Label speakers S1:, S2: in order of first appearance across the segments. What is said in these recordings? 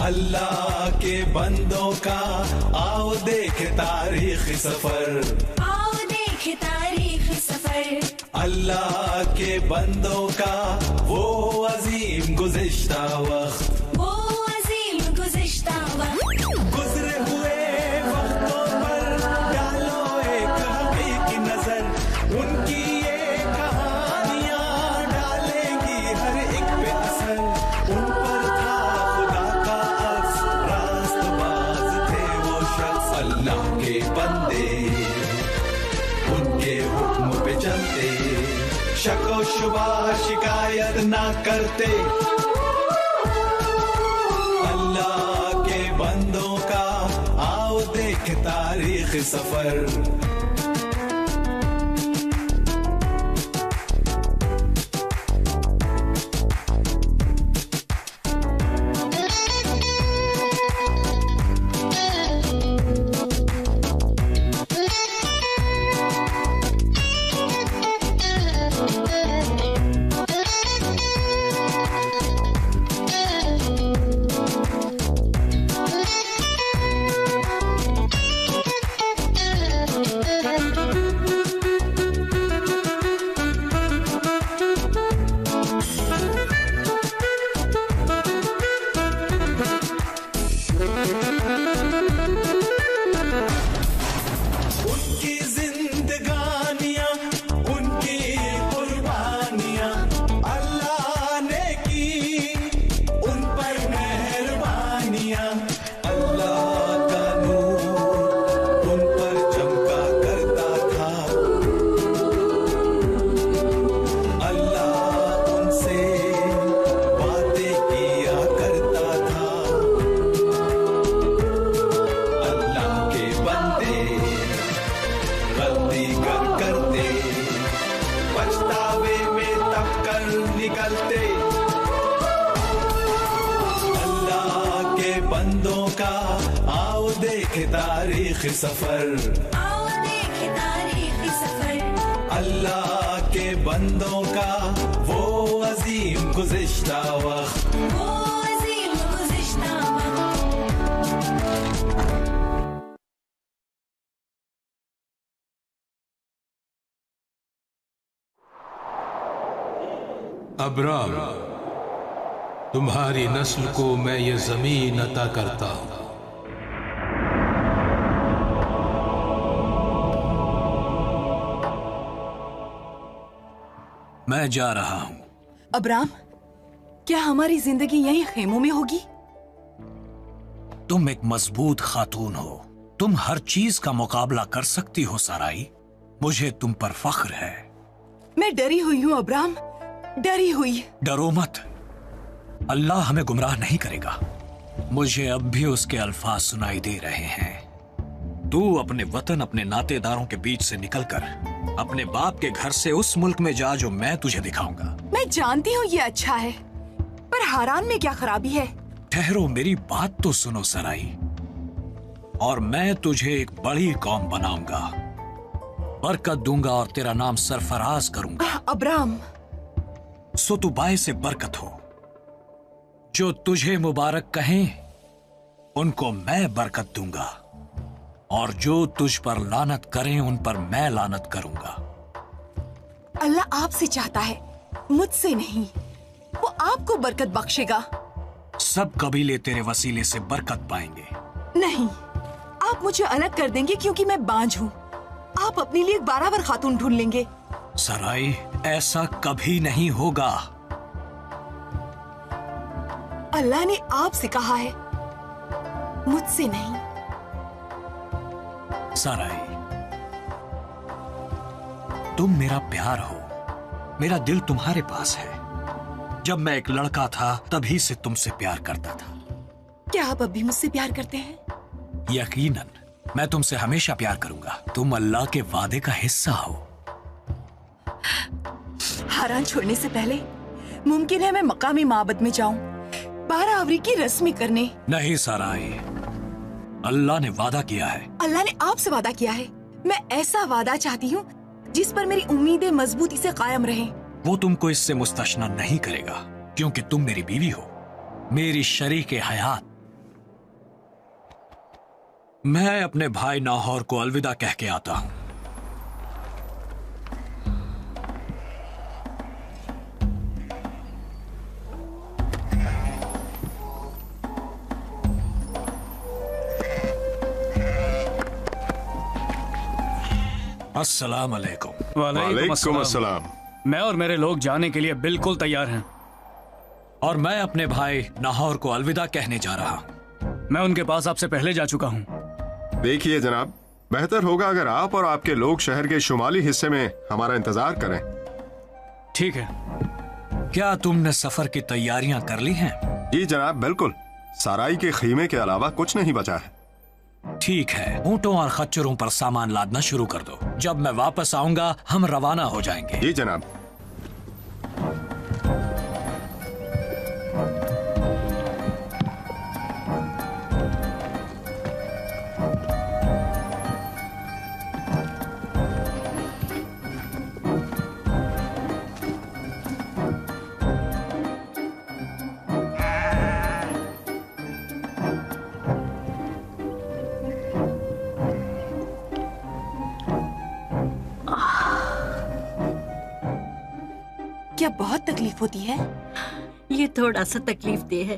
S1: अल्लाह के बंदों का आओ देखे तारीखी सफर,
S2: आओ देखे तारीखी सफर।
S1: अल्लाह के बंदों का वो अजीम गुज़िश्ता वक्त,
S2: वो अजीम गुज़िश्ता वक्त।
S1: गुजरे हुए वक्तों पर डालो एक हकीकी नजर, उनकी ये कहानियां डालेंगी हर एक पे असर। उन पर था खुदा का अक्स, रास्तबाज थे वो शख्स। अल्लाह के बंदे उनके हुक्म पे चलते, शको शुबा शिकायत ना करते। अल्लाह के बंदों का आओ देख तारीख सफर। तारीखी सफर,
S2: आओ देखे तारीखी सफर।
S1: अल्लाह के बंदों का वो अजीम गुज़िश्ता वक्त,
S2: वो अजीम गुज़िश्ता वक्त।
S3: अब्राम, तुम्हारी नस्ल को मैं ये जमीन अता करता हूं। मैं जा रहा हूं।
S4: अब्राम, क्या हमारी जिंदगी यहीं खेमों में होगी?
S5: तुम एक मजबूत खातून हो, तुम हर चीज का मुकाबला कर सकती हो साराई। मुझे तुम पर फख्र है।
S4: मैं डरी हुई हूँ अब्राम, डरी हुई।
S5: डरो मत, अल्लाह हमें गुमराह नहीं करेगा। मुझे अब भी उसके अल्फाज सुनाई दे रहे हैं। तू अपने वतन, अपने नातेदारों के बीच से निकलकर अपने बाप के घर से उस मुल्क में जा जो मैं तुझे दिखाऊंगा।
S4: मैं जानती हूँ ये अच्छा है, पर हारान में क्या खराबी है?
S5: ठहरो, मेरी बात तो सुनो सराई। और मैं तुझे एक बड़ी कौम बनाऊंगा, बरकत दूंगा और तेरा नाम सरफराज करूंगा।
S4: अब्राम,
S5: सो तू बाय से बरकत हो। जो तुझे मुबारक कहें उनको मैं बरकत दूंगा, और जो तुझ पर लानत करें उन पर मैं लानत करूंगा।
S4: अल्लाह आपसे चाहता है, मुझसे नहीं। वो आपको बरकत बख्शेगा।
S5: सब कबीले तेरे वसीले से बरकत पाएंगे।
S4: नहीं, आप मुझे अलग कर देंगे क्योंकि मैं बांझ हूँ। आप अपने लिए एक बारावर खातून ढूंढ लेंगे।
S5: सराई, ऐसा कभी नहीं होगा।
S4: अल्लाह ने आपसे कहा है, मुझसे नहीं।
S5: सराई, तुम मेरा प्यार हो, मेरा दिल तुम्हारे पास है। जब मैं एक लड़का था तभी से तुमसे प्यार करता था।
S4: क्या आप अब भी मुझसे प्यार करते हैं?
S5: यकीनन, मैं तुमसे हमेशा प्यार करूंगा। तुम अल्लाह के वादे का हिस्सा हो।
S4: हारान छोड़ने से पहले मुमकिन है मैं मकामी माबद में जाऊं 12 अवरी की रस्में करने।
S5: नहीं सराई, अल्लाह ने वादा किया है।
S4: अल्लाह ने आपसे वादा किया है। मैं ऐसा वादा चाहती हूँ जिस पर मेरी उम्मीदें मजबूती से कायम रहें।
S5: वो तुमको इससे मुस्तशना नहीं करेगा, क्योंकि तुम मेरी बीवी हो, मेरी शरीके हयात। मैं अपने भाई नाहौर को अलविदा कह के आता हूं। अस्सलाम अलैकुम।
S6: वालेकुम अस्सलाम।
S7: मैं और मेरे लोग जाने के लिए बिल्कुल तैयार हैं।
S5: और मैं अपने भाई नाहौर को अलविदा कहने जा रहा हूं।
S7: मैं उनके पास आपसे पहले जा चुका हूं।
S6: देखिए जनाब, बेहतर होगा अगर आप और आपके लोग शहर के शुमाली हिस्से में हमारा इंतजार करें।
S7: ठीक है।
S5: क्या तुमने सफर की तैयारियां कर ली हैं?
S6: जी जनाब, बिल्कुल। सराय के खीमे के अलावा कुछ नहीं बचा है।
S5: ठीक है, ऊंटों और खच्चरों पर सामान लादना शुरू कर दो। जब मैं वापस आऊंगा हम रवाना हो जाएंगे।
S6: जी जनाब।
S4: क्या बहुत तकलीफ होती है?
S8: ये थोड़ा सा तकलीफ दे है,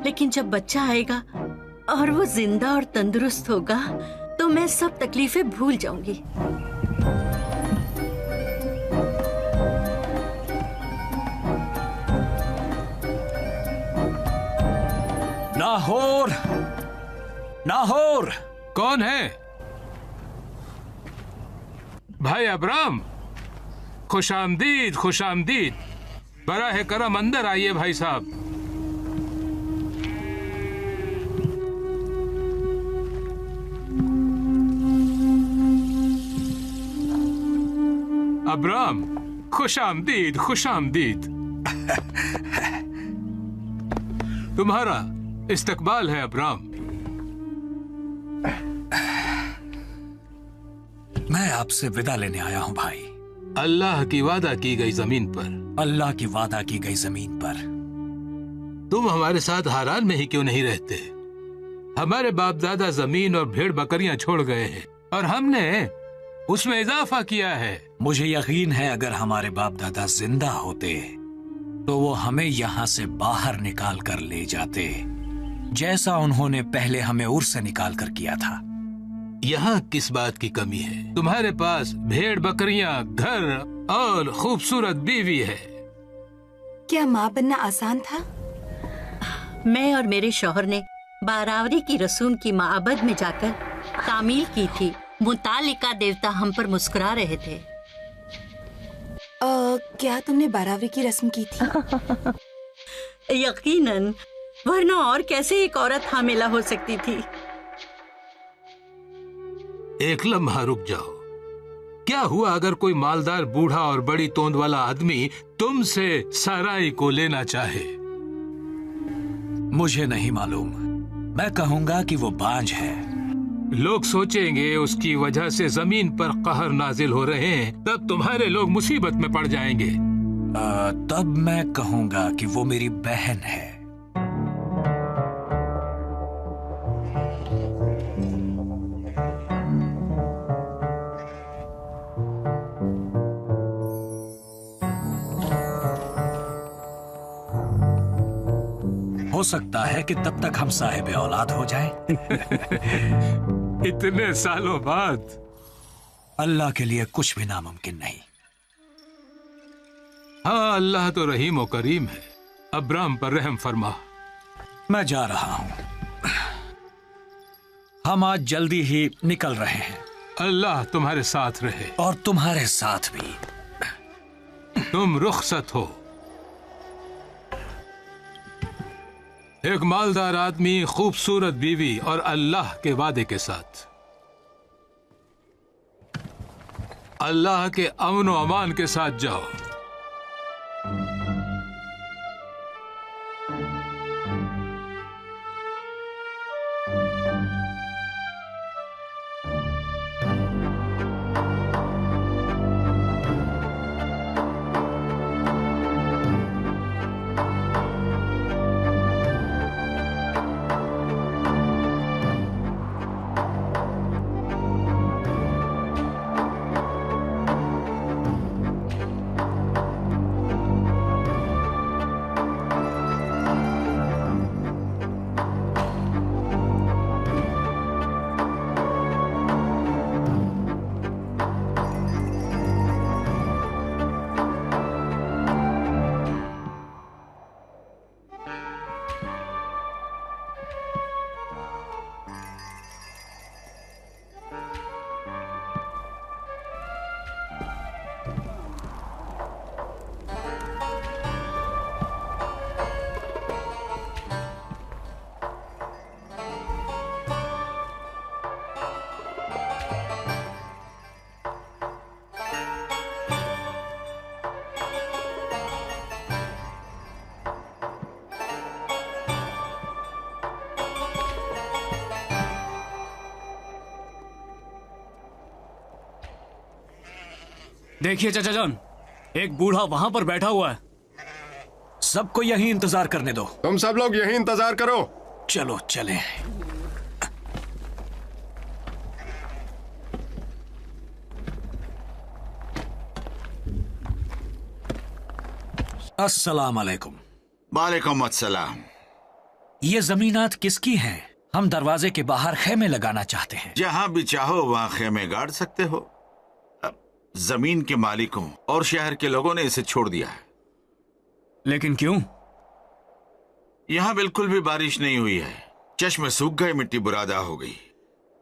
S8: लेकिन जब बच्चा आएगा और वो जिंदा और तंदुरुस्त होगा तो मैं सब तकलीफें भूल जाऊंगी।
S5: Nahor, Nahor.
S3: कौन है? भाई अब्राम, खुशामदीद खुशामदीद। बराह करम अंदर आइए भाई साहब। अब्राम, खुशामदीद खुशामदीद। तुम्हारा इस्तकबाल है अब्राम।
S5: मैं आपसे विदा लेने आया हूं भाई।
S3: अल्लाह की वादा की गई जमीन पर,
S5: अल्लाह की वादा की गई जमीन पर।
S3: तुम हमारे साथ हारान में ही क्यों नहीं रहते? हमारे बाप दादा जमीन और भेड़ बकरियां छोड़ गए हैं और हमने उसमें इजाफा किया है।
S5: मुझे यकीन है अगर हमारे बाप दादा जिंदा होते तो वो हमें यहाँ से बाहर निकाल कर ले जाते, जैसा उन्होंने पहले हमें उर से निकाल कर किया था।
S3: यहाँ किस बात की कमी है? तुम्हारे पास भेड़ बकरियां, घर और खूबसूरत बीवी है।
S4: क्या माँ बनना आसान था?
S8: मैं और मेरे शौहर ने बारावरी की रसूम की माबद में जाकर तामील की थी। मुतालिका देवता हम पर मुस्कुरा रहे थे।
S4: क्या तुमने बारावरी की रस्म की थी?
S8: यकीनन, वरना और कैसे एक औरत हामिला हो सकती थी।
S3: एक लम्हा रुक जाओ। क्या हुआ अगर कोई मालदार बूढ़ा और बड़ी तोंद वाला आदमी तुमसे साराई को लेना चाहे?
S5: मुझे नहीं मालूम। मैं कहूंगा कि वो बांझ है।
S3: लोग सोचेंगे उसकी वजह से जमीन पर कहर नाजिल हो रहे हैं, तब तुम्हारे लोग मुसीबत में पड़ जाएंगे।
S5: तब मैं कहूंगा कि वो मेरी बहन है। हो सकता है कि तब तक हम साहिब औलाद हो जाएं।
S3: इतने सालों बाद।
S5: अल्लाह के लिए कुछ भी नामुमकिन नहीं।
S3: हाँ, अल्लाह तो रहीम और करीम है। अब्राम पर रहम फरमा।
S5: मैं जा रहा हूं। हम आज जल्दी ही निकल रहे हैं।
S3: अल्लाह तुम्हारे साथ रहे।
S5: और तुम्हारे साथ भी।
S3: तुम रुखसत हो। एक मालदार आदमी, खूबसूरत बीवी और अल्लाह के वादे के साथ। अल्लाह के अमन और अमान के साथ जाओ।
S7: देखिए चाचा जान, एक बूढ़ा वहां पर बैठा हुआ है।
S5: सबको यहीं इंतजार करने दो।
S6: तुम सब लोग यहीं इंतजार करो।
S5: चलो चलें। अस्सलाम वालेकुम।
S9: वालेकुम अस्सलाम।
S5: ये जमीनात किसकी हैं? हम दरवाजे के बाहर खेमे लगाना चाहते हैं।
S9: जहां भी चाहो वहां खेमे गाड़ सकते हो। अब जमीन के मालिकों और शहर के लोगों ने इसे छोड़ दिया है।
S7: लेकिन क्यों?
S9: यहाँ बिल्कुल भी बारिश नहीं हुई है। चश्मे सूख गए, मिट्टी बुरादा हो गई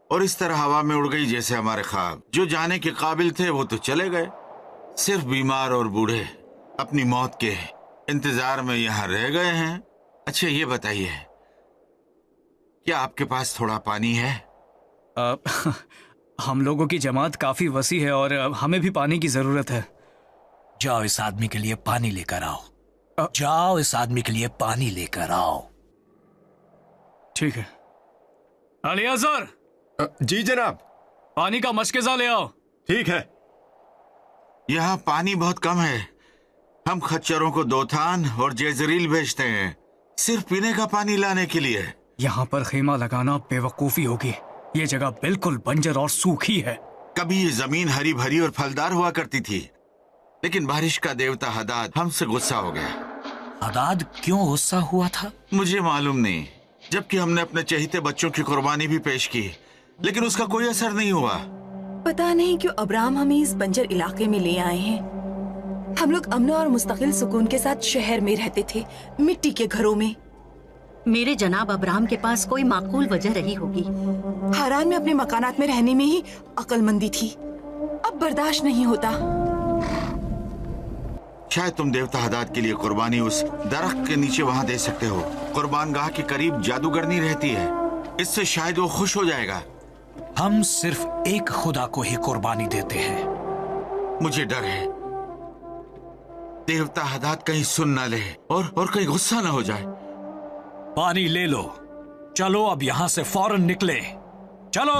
S9: और इस तरह हवा में उड़ गई जैसे हमारे ख्वाब। जो जाने के काबिल थे वो तो चले गए। सिर्फ बीमार और बूढ़े अपनी मौत के इंतजार में यहाँ रह गए हैं। अच्छा ये बताइए, क्या आपके पास थोड़ा पानी है?
S7: हम लोगों की जमात काफी वसी है और हमें भी पानी की जरूरत है।
S5: जाओ इस आदमी के लिए पानी लेकर आओ। जाओ इस आदमी के लिए पानी लेकर आओ।
S7: ठीक है। अली अजहर।
S6: जी जनाब।
S7: पानी का मशकेजा ले आओ।
S6: ठीक है।
S9: यहाँ पानी बहुत कम है। हम खच्चरों को दोथान और जेजरील भेजते हैं सिर्फ पीने का पानी लाने के लिए।
S7: यहाँ पर खेमा लगाना बेवकूफी होगी। ये जगह बिल्कुल बंजर और सूखी है।
S9: कभी ये जमीन हरी भरी और फलदार हुआ करती थी, लेकिन बारिश का देवता हदाद हमसे गुस्सा हो गया।
S5: हदाद क्यों गुस्सा हुआ था?
S9: मुझे मालूम नहीं, जबकि हमने अपने चहेते बच्चों की कुर्बानी भी पेश की, लेकिन उसका कोई असर नहीं हुआ।
S4: पता नहीं क्यों अब्राहम हमें इस बंजर इलाके में ले आए हैं। हम लोग अमन और मुस्तकिल सुकून के साथ शहर में रहते थे, मिट्टी के घरों में।
S8: मेरे जनाब अब्राहम के पास कोई माकूल वजह रही होगी।
S4: हारान में अपने मकानात में रहने में ही अक्लमंदी थी। अब बर्दाश्त नहीं होता।
S9: शायद तुम देवता हदाद के लिए कुर्बानी उस दरख्त के नीचे वहाँ दे सकते हो। कुर्बान गाह के करीब जादूगरनी रहती है, इससे शायद वो खुश हो जाएगा।
S5: हम सिर्फ एक खुदा को ही कुर्बानी देते हैं।
S9: मुझे डर है देवता हदाद कहीं सुन ना ले और कहीं गुस्सा ना हो जाए।
S5: पानी ले लो। चलो अब यहां से फौरन निकले। चलो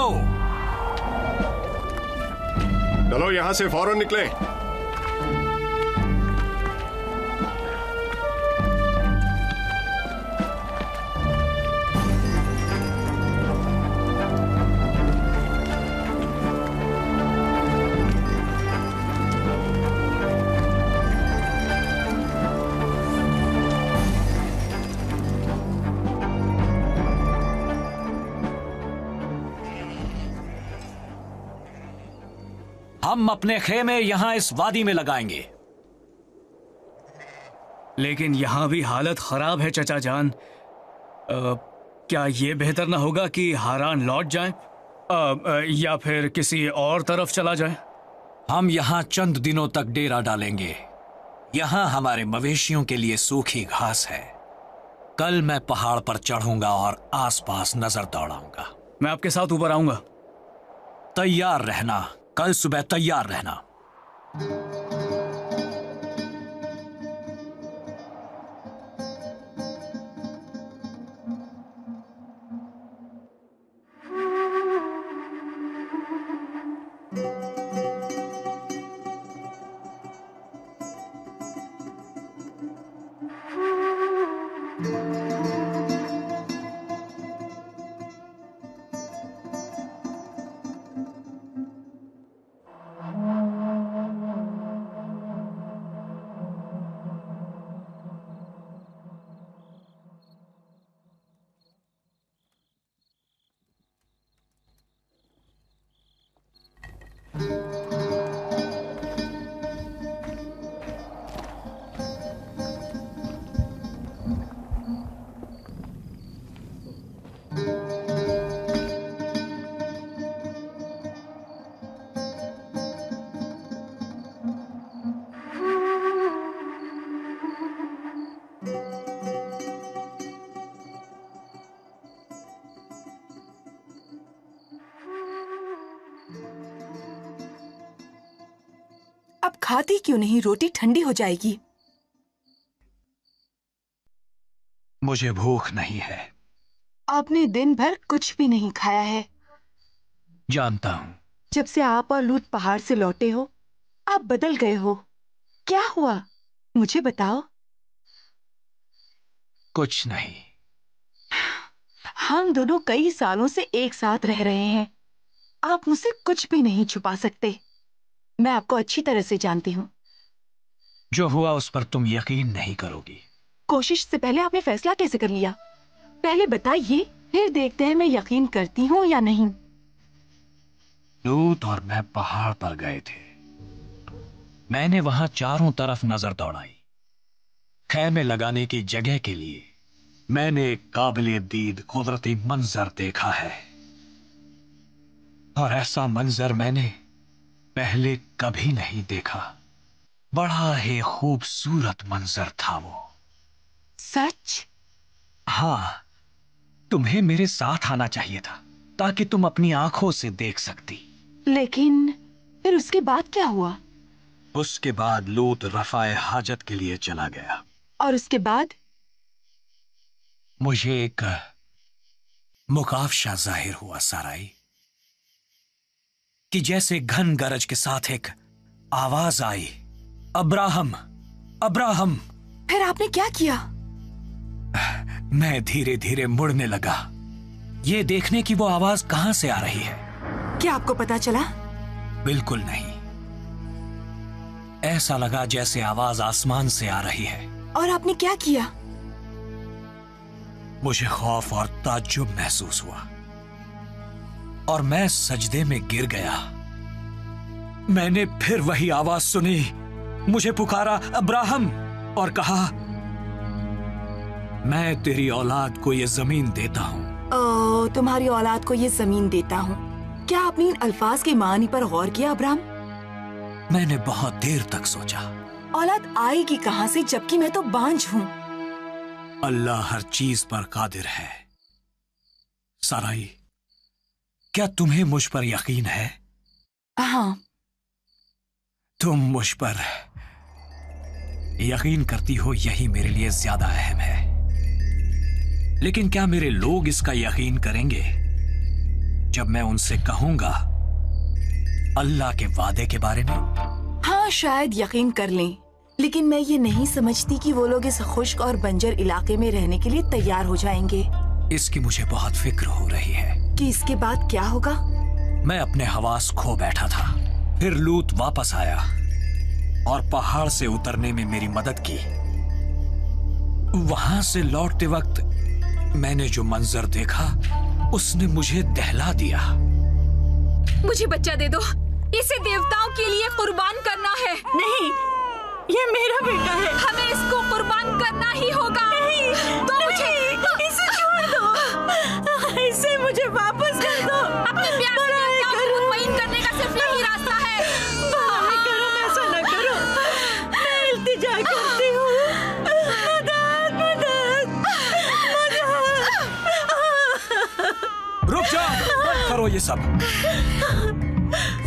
S6: चलो यहां से फौरन निकले।
S5: हम अपने खेमे यहां इस वादी में लगाएंगे।
S7: लेकिन यहाँ भी हालत खराब है चचा जान। क्या ये बेहतर ना होगा कि हारान लौट जाएं? या फिर किसी और तरफ चला जाए?
S5: हम यहाँ चंद दिनों तक डेरा डालेंगे। यहाँ हमारे मवेशियों के लिए सूखी घास है। कल मैं पहाड़ पर चढ़ूंगा और आसपास नजर दौड़ाऊंगा।
S7: मैं आपके साथ ऊपर आऊंगा।
S5: तैयार रहना, कल सुबह तैयार रहना।
S4: अब खाती क्यों नहीं? रोटी ठंडी हो जाएगी।
S5: मुझे भूख नहीं है।
S4: आपने दिन भर कुछ भी नहीं खाया है।
S5: जानता हूं।
S4: जब से आप और लूत पहाड़ से लौटे हो,
S10: आप बदल गए हो। क्या हुआ, मुझे बताओ।
S5: कुछ नहीं।
S10: हम दोनों कई सालों से एक साथ रह रहे हैं। आप मुझसे कुछ भी नहीं छुपा सकते। मैं आपको अच्छी तरह से जानती हूँ।
S5: जो हुआ उस पर तुम यकीन नहीं करोगी।
S10: कोशिश से पहले आपने फैसला कैसे कर लिया? पहले बताइए, फिर देखते हैं मैं यकीन करती हूँ या नहीं।
S5: लूत और मैं पहाड़ पर गए थे। मैंने वहां चारों तरफ नजर दौड़ाई। खैमे लगाने की जगह के लिए मैंने एक काबिले दीद कुदरती मंजर देखा है, और ऐसा मंजर मैंने पहले कभी नहीं देखा। बड़ा ही खूबसूरत मंजर था वो।
S10: सच?
S5: हाँ, तुम्हें मेरे साथ आना चाहिए था ताकि तुम अपनी आंखों से देख सकती।
S10: लेकिन फिर उसके बाद क्या हुआ?
S5: उसके बाद लूत रफाए हाजत के लिए चला गया।
S10: और उसके बाद?
S5: मुझे एक मुकाफशा जाहिर हुआ साराई, कि जैसे घन गरज के साथ एक आवाज आई, अब्राहम, अब्राहम।
S4: फिर आपने क्या किया?
S5: मैं धीरे धीरे मुड़ने लगा, ये देखने की वो आवाज कहां से आ रही है।
S4: क्या आपको पता चला?
S5: बिल्कुल नहीं। ऐसा लगा जैसे आवाज आसमान से आ रही है।
S4: और आपने क्या किया?
S5: मुझे खौफ और ताज्जुब महसूस हुआ और मैं सजदे में गिर गया। मैंने फिर वही आवाज सुनी, मुझे पुकारा अब्राहम, और कहा, मैं तेरी औलाद को ये जमीन देता हूं।
S4: तुम्हारी औलाद को ये जमीन देता हूं। क्या आपने इन अल्फाज के मानी पर गौर किया अब्राहम?
S5: मैंने बहुत देर तक सोचा।
S4: औलाद आएगी कहां से, जबकि मैं तो बांझ हूं।
S5: अल्लाह हर चीज पर कादिर है। साराई, क्या तुम्हें मुझ पर यकीन है?
S4: हाँ।
S5: तुम मुझ पर यकीन करती हो, यही मेरे लिए ज्यादा अहम है। लेकिन क्या मेरे लोग इसका यकीन करेंगे जब मैं उनसे कहूंगा अल्लाह के वादे के बारे में?
S4: हाँ, शायद यकीन कर लें, लेकिन मैं ये नहीं समझती कि वो लोग इस खुश्क और बंजर इलाके में रहने के लिए तैयार हो जाएंगे।
S5: इसकी मुझे बहुत फिक्र हो रही है
S4: कि इसके बाद क्या होगा।
S5: मैं अपने हवास खो बैठा था। फिर लूत वापस आया और पहाड़ से उतरने में मेरी मदद की। वहां से लौटते वक्त मैंने जो मंजर देखा, उसने मुझे दहला दिया।
S11: मुझे बच्चा दे दो, इसे देवताओं के लिए कुर्बान करना है।
S8: नहीं, ये मेरा बेटा है।
S11: हमें इसको कुर्बान करना ही होगा।
S8: नहीं,
S11: तो मुझे
S8: इसे छोड़ दो, इसे मुझे वापस कर दो।
S11: अपने प्यार से देवताओं को मुतमईन करने का सिर्फ यही रास्ता है।
S8: करम, ऐसा न करो, मैं इल्तिजा करती हूँ। मदद, मदद, मदद।
S5: रुक जाओ, बंद करो ये सब।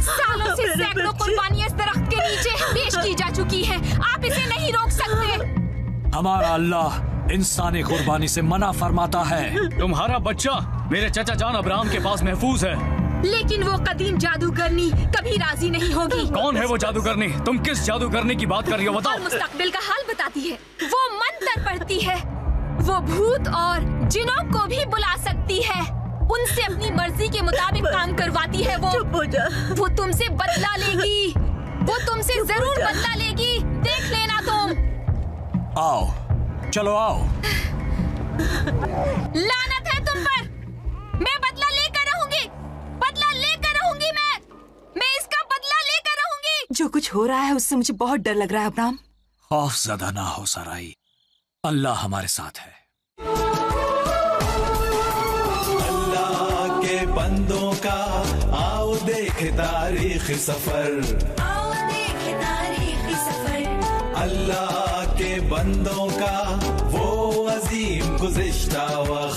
S11: सालों से सैकड़ों कुर्बानियां इस दरख्त के नीचे पेश की जा चुकी हैं। आप इसे नहीं रोक सकते।
S5: हमारा अल्लाह इंसानी कुर्बानी से मना फरमाता है।
S7: तुम्हारा बच्चा मेरे चाचा जान अब्राहम के पास महफूज है।
S11: लेकिन वो कदीम जादूगरनी कभी राजी नहीं होगी।
S7: कौन है वो जादूगरनी? तुम किस जादूगरनी की बात कर रही हो, बताओ।
S11: और मुस्तकबिल का हाल बताती है। वो मंत्र पढ़ती है। वो भूत और जिनों को भी बुला सकती है। उनसे अपनी मर्जी के मुताबिक काम करवाती है। वो तुमसे बदला लेगी। वो तुमसे जरूर बदला लेगी, देख लेना तुम।
S5: आओ, चलो आओ।
S11: लानत है तुम पर। मैं बदला लेकर रहूंगी, बदला लेकर रहूंगी। मैं इसका बदला लेकर रहूंगी।
S4: जो कुछ हो रहा है उससे मुझे बहुत डर लग रहा है अब्राहम।
S5: खौफ ज़दा ना हो साराई, अल्लाह हमारे साथ है।
S1: अल्लाह के बंदों का आओ देख तारीखी सफर।
S2: आओ देख तारीखी सफर।
S1: अल्लाह के बंदों का वो अजीम गुज़िश्ता व